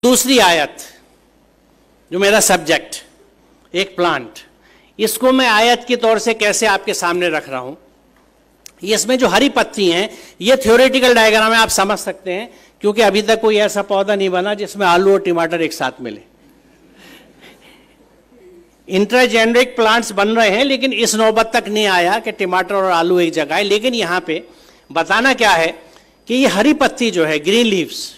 दूसरी आयत जो मेरा सब्जेक्ट, एक प्लांट, इसको मैं आयत के तौर से कैसे आपके सामने रख रहा हूं। इसमें जो हरी पत्ती हैं ये थ्योरेटिकल डायग्राम है, आप समझ सकते हैं, क्योंकि अभी तक कोई ऐसा पौधा नहीं बना जिसमें आलू और टमाटर एक साथ मिले। इंटरजेनरिक प्लांट्स बन रहे हैं लेकिन इस नौबत तक नहीं आया कि टमाटर और आलू एक जगह है। लेकिन यहां पे बताना क्या है कि ये हरी पत्ती जो है, ग्रीन लीव्स,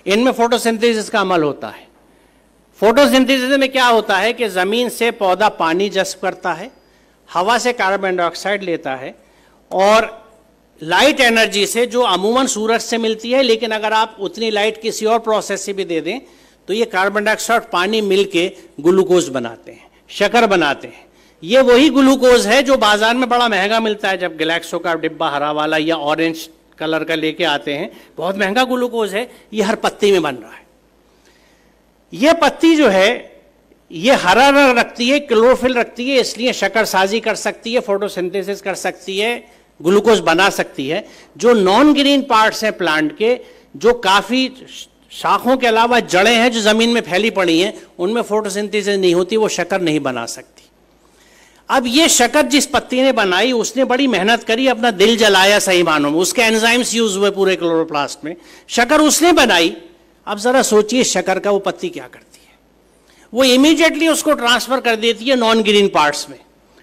इनमें फोटोसिंथेसिस का अमल होता है। फोटोसिंथेसिस में क्या होता है कि जमीन से पौधा पानी जज्ब करता है, हवा से कार्बन डाइऑक्साइड लेता है और लाइट एनर्जी से, जो अमूमन सूरज से मिलती है, लेकिन अगर आप उतनी लाइट किसी और प्रोसेस से भी दे दें तो ये कार्बन डाइऑक्साइड पानी मिलके ग्लूकोज बनाते हैं, शक्कर बनाते हैं। ये वही ग्लूकोज है जो बाजार में बड़ा महंगा मिलता है। जब गैलेक्सो का डिब्बा हरा वाला या ऑरेंज कलर का लेके आते हैं, बहुत महंगा ग्लूकोज है, ये हर पत्ती में बन रहा है। ये पत्ती जो है ये हरा रंग रखती है, क्लोरोफिल रखती है, इसलिए शक्कर साजी कर सकती है, फोटोसिंथेसिस कर सकती है, ग्लूकोज बना सकती है। जो नॉन ग्रीन पार्ट्स हैं प्लांट के, जो काफी शाखों के अलावा जड़ें हैं जो जमीन में फैली पड़ी हैं, उनमें फोटोसिंथेसिस नहीं होती, वो शक्कर नहीं बना सकती। अब ये शक्कर जिस पत्ती ने बनाई, उसने बड़ी मेहनत करी, अपना दिल जलाया सही मानों में, उसके एंजाइम्स यूज हुए पूरे क्लोरोप्लास्ट में, शक्कर उसने बनाई। अब जरा सोचिए शक्कर का वो पत्ती क्या करती है। वो इमीडिएटली उसको ट्रांसफर कर देती है नॉन ग्रीन पार्ट्स में,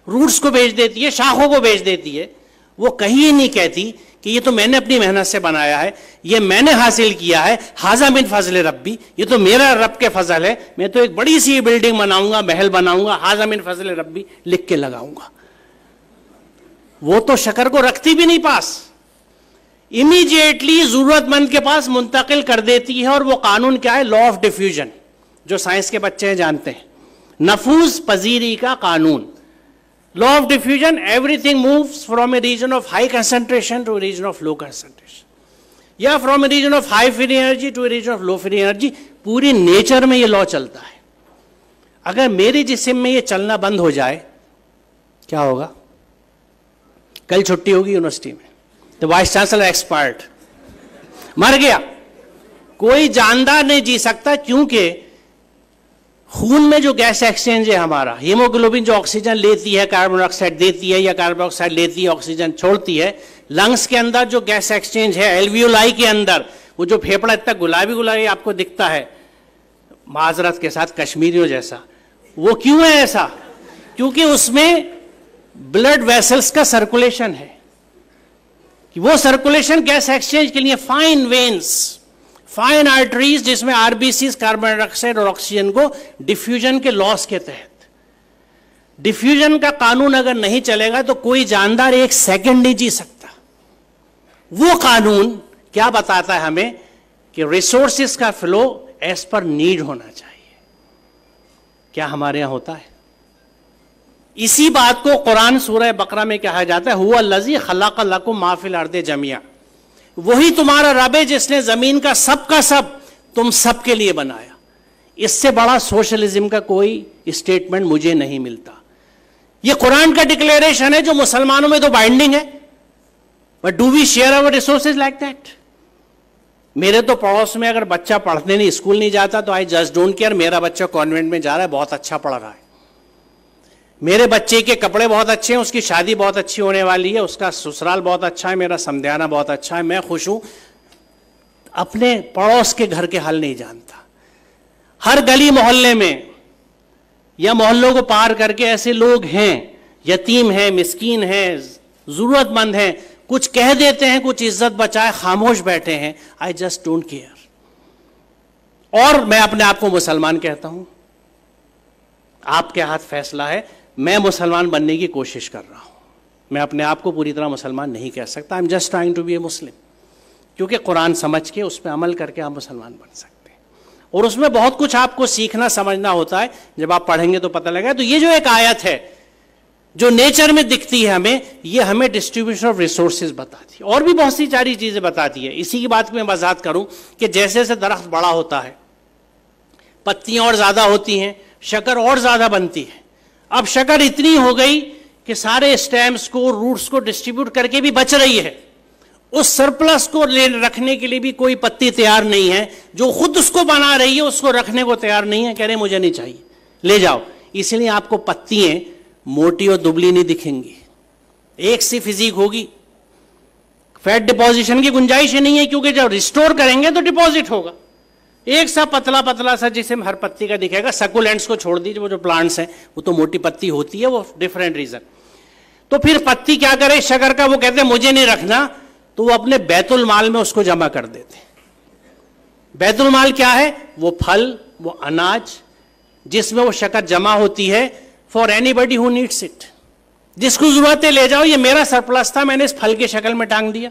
रूट्स को भेज देती है, शाखों को भेज देती है। वो कहीं नहीं कहती कि ये तो मैंने अपनी मेहनत से बनाया है, ये मैंने हासिल किया है, हाजा मिन फजल रब्बी, ये तो मेरा रब के फजल है, मैं तो एक बड़ी सी बिल्डिंग बनाऊंगा, महल बनाऊंगा, हाजा मिन फजल रब्बी लिख के लगाऊंगा। वो तो शक्कर को रखती भी नहीं पास, इमीडिएटली जरूरतमंद के पास मुंतकिल कर देती है। और वो कानून क्या है? लॉ ऑफ डिफ्यूजन, जो साइंस के बच्चे जानते हैं, नफूज पजीरी का कानून। Law of diffusion, everything moves from a region of high concentration to a region of low concentration, या from a region of high free energy to a region of low free energy। पूरी nature में ये law चलता है। अगर मेरे जिस्म में ये चलना बंद हो जाए, क्या होगा? कल छुट्टी होगी यूनिवर्सिटी में, तो वाइस चांसलर एक्सपर्ट मर गया। कोई जानदार नहीं जी सकता, क्योंकि खून में जो गैस एक्सचेंज है हमारा, हीमोग्लोबिन जो ऑक्सीजन लेती है कार्बन डाइऑक्साइड देती है, या कार्बन डाइऑक्साइड लेती है ऑक्सीजन छोड़ती है, लंग्स के अंदर जो गैस एक्सचेंज है, एल्वियोलाई के अंदर, वो जो फेफड़ा इतना गुलाबी गुलाबी आपको दिखता है, माजरत के साथ कश्मीरियों जैसा, वो क्यों है ऐसा? क्योंकि उसमें ब्लड वेसल्स का सर्कुलेशन है, कि वो सर्कुलेशन गैस एक्सचेंज के लिए फाइन वेन्स, फाइन आर्टरीज, जिसमें आरबीसीज कार्बन डाइऑक्साइड और ऑक्सीजन को डिफ्यूजन के लॉस के तहत, डिफ्यूजन का कानून अगर नहीं चलेगा तो कोई जानदार एक सेकंड नहीं जी सकता। वो कानून क्या बताता है हमें कि रिसोर्सेज का फ्लो एज पर नीड होना चाहिए। क्या हमारे यहां होता है? इसी बात को कुरान सूरह बकरा में कहा जाता है, हुवा लज़ी खलक़ लकुम मा फिल अर्दि जमिया, वही तुम्हारा रब है जिसने जमीन का सब तुम सब के लिए बनाया। इससे बड़ा सोशलिज्म का कोई स्टेटमेंट मुझे नहीं मिलता। यह कुरान का डिक्लेरेशन है जो मुसलमानों में तो बाइंडिंग है, but do we share our resources like that? मेरे तो पड़ोस में अगर बच्चा पढ़ने नहीं, स्कूल नहीं जाता, तो आई जस्ट डोंट केयर, मेरा बच्चा कॉन्वेंट में जा रहा है, बहुत अच्छा पढ़ रहा है, मेरे बच्चे के कपड़े बहुत अच्छे हैं, उसकी शादी बहुत अच्छी होने वाली है, उसका ससुराल बहुत अच्छा है, मेरा समध्याना बहुत अच्छा है, मैं खुश हूं। अपने पड़ोस के घर के हाल नहीं जानता। हर गली मोहल्ले में या मोहल्लों को पार करके ऐसे लोग हैं, यतीम हैं, मिस्कीन हैं, जरूरतमंद हैं, कुछ कह देते हैं, कुछ इज्जत बचाए खामोश बैठे हैं। I just don't care. और मैं अपने आप को मुसलमान कहता हूं, आपके हाथ फैसला है। मैं मुसलमान बनने की कोशिश कर रहा हूं, मैं अपने आप को पूरी तरह मुसलमान नहीं कह सकता। I am just trying to be a Muslim, क्योंकि कुरान समझ के उस पर अमल करके आप मुसलमान बन सकते हैं। और उसमें बहुत कुछ आपको सीखना समझना होता है, जब आप पढ़ेंगे तो पता लगेगा। तो ये जो एक आयत है जो नेचर में दिखती है हमें, ये हमें डिस्ट्रीब्यूशन ऑफ रिसोर्सेज बताती है, और भी बहुत सी सारी चीजें बताती है। इसी की बात मैं वजाहत करूं कि जैसे जैसे दरख्त बड़ा होता है, पत्तियां और ज्यादा होती हैं, शक्कर और ज्यादा बनती है। अब शक्कर इतनी हो गई कि सारे स्टेम्स को, रूट्स को डिस्ट्रीब्यूट करके भी बच रही है, उस सरप्लस को रखने के लिए भी कोई पत्ती तैयार नहीं है। जो खुद उसको बना रही है उसको रखने को तैयार नहीं है, कह रहे मुझे नहीं चाहिए, ले जाओ। इसलिए आपको पत्तियां मोटी और दुबली नहीं दिखेंगी, एक सी फिजिक होगी। फैट डिपॉजिशन की गुंजाइश ही नहीं है, क्योंकि जब रिस्टोर करेंगे तो डिपॉजिट होगा। एक सा पतला पतला सा जिसे हर पत्ती का दिखेगा। सकुलेंट्स को छोड़ दीजिए, वो जो प्लांट्स हैं वो तो मोटी पत्ती होती है, वो डिफरेंट रीजन। तो फिर पत्ती क्या करे शक्कर का, वो कहते हैं मुझे नहीं रखना, तो वो अपने बैतुल माल में उसको जमा कर देते हैं। बैतुल माल क्या है? वो फल, वो अनाज जिसमें वो शक्कर जमा होती है, for anybody who needs it. जिसको जरूरत है ले जाओ, ये मेरा सरप्लस था, मैंने इस फल की शक्ल में टांग दिया।